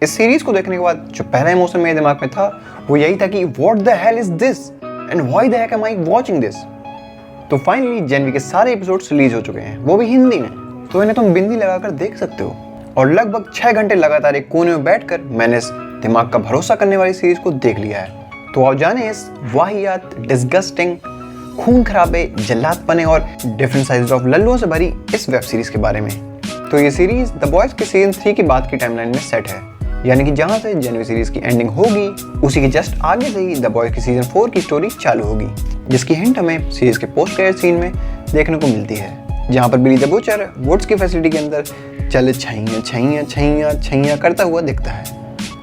इस सीरीज को देखने के बाद जो पहला इमोशन मेरे दिमाग में था वो यही था कि what the hell is this and why the heck am I watching this. तो फाइनली जेनवी के सारे एपिसोड्स रिलीज हो चुके हैं, वो भी हिंदी में, तो इन्हें तुम बिंदी लगाकर देख सकते हो। और लगभग 6 घंटे लगातार एक कोने में बैठकर मैंने इस दिमाग का भरोसा करने वाली सीरीज को देख लिया है। तो आप जाने इस वाहियात, डिस्गस्टिंग, खून खराबे, जल्लादपने और डिफरेंट साइज ऑफ लल्लुओं से भरी इस वेब सीरीज के बारे में। तो ये सीरीज द बॉयज के सीजन 3 की बाद की टाइमलाइन में सेट है, यानी कि जहां से जेनवी सीरीज की एंडिंग होगी उसी के जस्ट आगे से ही द बॉयज की सीजन 4 की स्टोरी चालू होगी, जिसकी हिंट हमें सीरीज के पोस्ट क्रेडिट सीन में देखने को मिलती है, जहां पर बिली द बुचर वुड्स की फैसिलिटी के अंदर चल छैया छैया छैया छैया करता हुआ दिखता है।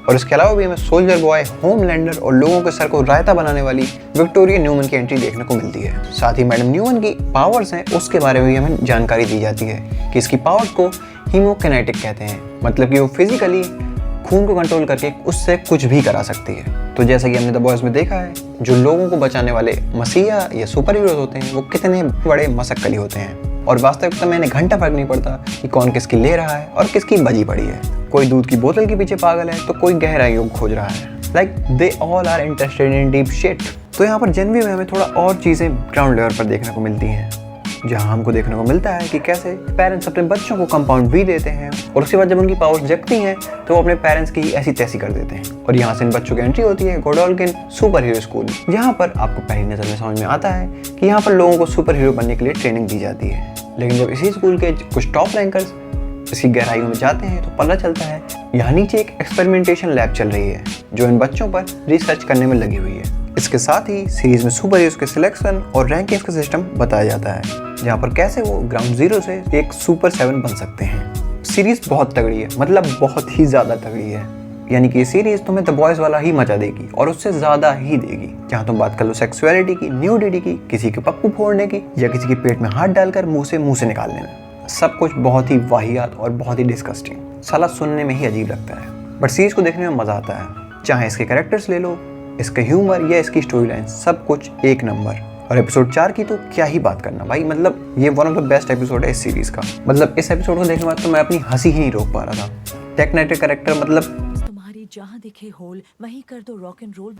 और इसके अलावा भी हमें सोल्जर बॉय, होमलैंडर और लोगों के सर को रायता बनाने वाली विक्टोरिया न्यूमन की एंट्री देखने को मिलती है। साथ ही मैडम न्यूमन की पावर्स हैं उसके बारे में भी हमें जानकारी दी जाती है कि इसकी पावर्स को हीमोकिनेटिक कहते हैं, मतलब कि वो फिजिकली खून को कंट्रोल करके उससे कुछ भी करा सकती है। तो जैसा कि हमने द बॉयज में देखा है, जो लोगों को बचाने वाले मसीहा या सुपर हीरोज होते हैं वो कितने बड़े मशक्कली होते हैं, और वास्तविकता में इन्हें घंटा फर्क नहीं पड़ता कि कौन किसकी ले रहा है और किसकी बजी पड़ी है। कोई दूध की बोतल के पीछे पागल है तो कोई गहराइयों खोज रहा है। Like they all are interested in deep shit. तो यहाँ पर जेनवी में हमें थोड़ा और चीज़ें ग्राउंड लेवल पर देखने को मिलती हैं, जहाँ हमको देखने को मिलता है कि कैसे पेरेंट्स अपने बच्चों को कंपाउंड भी देते हैं और उसके बाद जब उनकी पावर्स जगती हैं तो वो अपने पेरेंट्स की ऐसी तैसी कर देते हैं। और यहाँ से इन बच्चों की एंट्री होती है गोडोल्किन सुपर हीरो स्कूल, जहाँ पर आपको पहली नज़र में समझ में आता है कि यहाँ पर लोगों को सुपर हीरो बनने के लिए ट्रेनिंग दी जाती है। लेकिन जब इसी स्कूल के कुछ टॉप रैंकर्स इसकी गहराइयों में जाते हैं तो पता चलता है यहाँ नीचे एक एक्सपेरिमेंटेशन लैब चल रही है जो इन बच्चों पर रिसर्च करने में लगी हुई है। इसके साथ ही सीरीज में सुपर हीरोज के सिलेक्शन और रैंकिंग्स का सिस्टम बताया जाता है, जहाँ पर कैसे वो ग्राउंड जीरो से एक सुपर 7 बन सकते हैं। सीरीज बहुत तगड़ी है, मतलब बहुत ही ज़्यादा तगड़ी है, यानी कि ये सीरीज तुम्हें द बॉयज वाला ही मजा देगी और उससे ज़्यादा ही देगी। जहाँ तुम बात कर लो सेक्सुअलिटी की, न्यूडिटी की, किसी के पप्पू फोड़ने की या किसी के पेट में हाथ डालकर मुंह से निकालने में, सब कुछ बहुत ही वाहियात और बहुत ही डिस्गस्टिंग, साला सुनने में ही अजीब लगता है, बट सीरीज को देखने में मज़ा आता है। चाहे इसके कैरेक्टर्स ले लो, इसका ह्यूमर या इसकी स्टोरी लाइन, सब कुछ एक नंबर। और एपिसोड 4 की तो क्या ही बात करना भाई, मतलब ये one of the best episode है इस सीरीज का। मतलब इस एपिसोड को देखने के बाद तो मैं अपनी हंसी ही नहीं रोक पा रहा था। टेक नाइट कैरेक्टर मतलब जहाँ दिखे होल वहीं कर दो रॉक एंड रोल,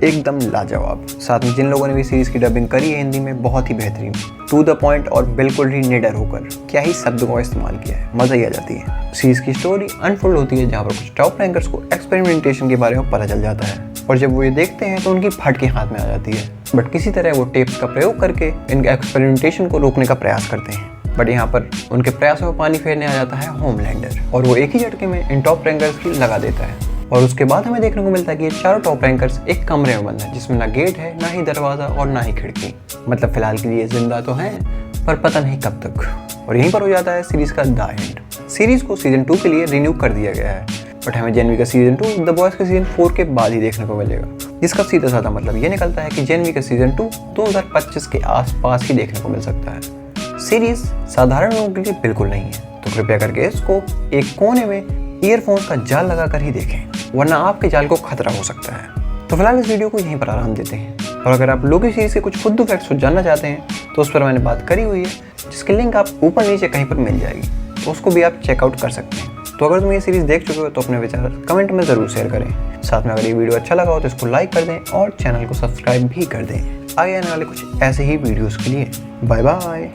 एकदम लाजवाब। साथ में जिन लोगों ने भी सीरीज की डबिंग करी है हिंदी में, बहुत ही बेहतरीन, टू द पॉइंट और बिल्कुल ही निडर होकर क्या ही शब्द का इस्तेमाल किया है, मजा ही आ जाती है। सीरीज की स्टोरी अनफोल्ड होती है जहाँ पर कुछ टॉप रैंकर्स को एक्सपेरिमेंटेशन के बारे में पता चल जाता है और जब वो ये देखते हैं तो उनकी फट के हाथ में आ जाती है, बट किसी तरह वो टेप्स का प्रयोग करके इनके एक्सपेरिमेंटेशन को रोकने का प्रयास करते हैं। बट यहाँ पर उनके प्रयासों में पानी फेरने आ जाता है होमलैंडर और वो एक ही झटके में इन टॉप रैंकर्स की लगा देता है। और उसके बाद हमें देखने को मिलता है कि ये चारों टॉप रैंकर्स एक कमरे में बंद है जिसमें ना गेट है, ना ही दरवाजा और ना ही खिड़की। मतलब फिलहाल के लिए जिंदा तो हैं पर पता नहीं कब तक। और यहीं पर हो जाता है सीरीज का द एंड। सीरीज को सीजन 2 के लिए रिन्यू कर दिया गया है, बट हमें जेनवी का सीजन 2 द बॉयज के सीजन 4 के बाद ही देखने को मिलेगा, जिसका सीधा साधा मतलब ये निकलता है कि जेनवी का सीजन 2 2025 के आसपास ही देखने को मिल सकता है। सीरीज साधारण लोगों के लिए बिल्कुल नहीं है, तो कृपया करके इसको एक कोने में ईयरफोन्स का जाल लगाकर ही देखें, वरना आपके जाल को खतरा हो सकता है। तो फिलहाल इस वीडियो को यहीं पर आराम देते हैं, और अगर आप लोकी सीरीज के कुछ खुद फैक्ट्स जानना चाहते हैं तो उस पर मैंने बात करी हुई है, जिसकी लिंक आप ऊपर नीचे कहीं पर मिल जाएगी, तो उसको भी आप चेकआउट कर सकते हैं। तो अगर तुम ये सीरीज देख चुके हो तो अपने विचार कमेंट में ज़रूर शेयर करें। साथ में अगर ये वीडियो अच्छा लगा हो तो इसको लाइक कर दें और चैनल को सब्सक्राइब भी कर दें आगे आने वाले कुछ ऐसे ही वीडियोज़ के लिए। Bye bye.